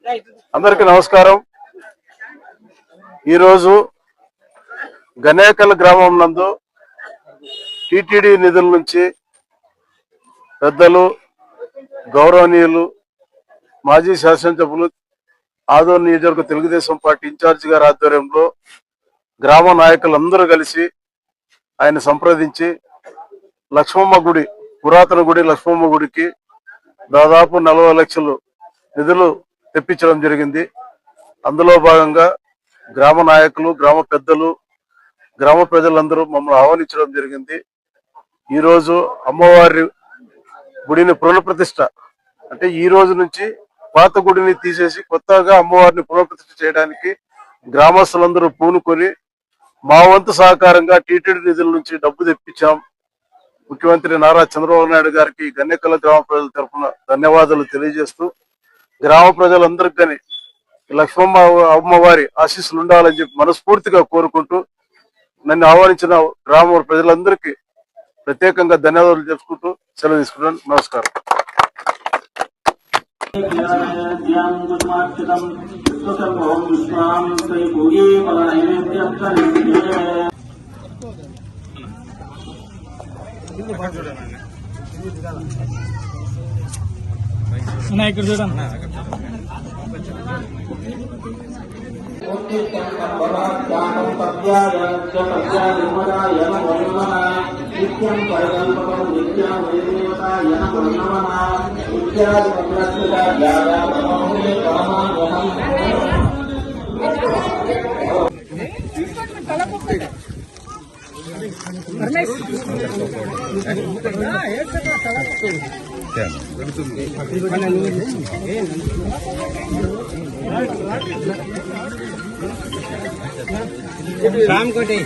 అందరికీ నమస్కారం. ఈరోజు గనేకల్ గ్రామం నందు టిటిడి నిధుల నుంచి పెద్దలు గౌరవనీయులు మాజీ శాసనసభ్యులు ఆదోని నియోజకవర్గ తెలుగుదేశం పార్టీ ఇన్ఛార్జి గారి ఆధ్వర్యంలో గ్రామ నాయకులందరూ కలిసి ఆయన సంప్రదించి లక్ష్మమ్మ గుడి, పురాతన గుడి లక్ష్మమ్మ గుడికి దాదాపు 40 లక్షలు నిధులు తెప్పించడం జరిగింది. అందులో భాగంగా గ్రామ నాయకులు, గ్రామ పెద్దలు, గ్రామ ప్రజలందరూ మమ్మల్ని ఆహ్వానించడం జరిగింది. ఈరోజు అమ్మవారి గుడిని పునఃప్రతిష్ఠ అంటే ఈ రోజు నుంచి పాత గుడిని తీసేసి కొత్తగా అమ్మవారిని పునఃప్రతిష్ఠ చేయడానికి గ్రామస్తులందరూ పూనుకొని మా వంతు సహకారంగా టీటీడీ నిధుల నుంచి డబ్బు తెప్పించాం. ముఖ్యమంత్రి నారా చంద్రబాబు నాయుడు గారికి గన్నెకల్ గ్రామ ప్రజల తరఫున ధన్యవాదాలు తెలియజేస్తూ గ్రామ ప్రజలందరికీ కానీ లక్ష్మమ్మ అమ్మవారి ఆశీస్సులు ఉండాలని చెప్పి మనస్ఫూర్తిగా కోరుకుంటూ నన్ను ఆహ్వానించిన గ్రామ ప్రజలందరికీ ప్రత్యేకంగా ధన్యవాదాలు తెలుసుకుంటూ సెలవు తీసుకుంటాను. నమస్కారం. ఇక్కడ చూడండి. రామ్ కోటి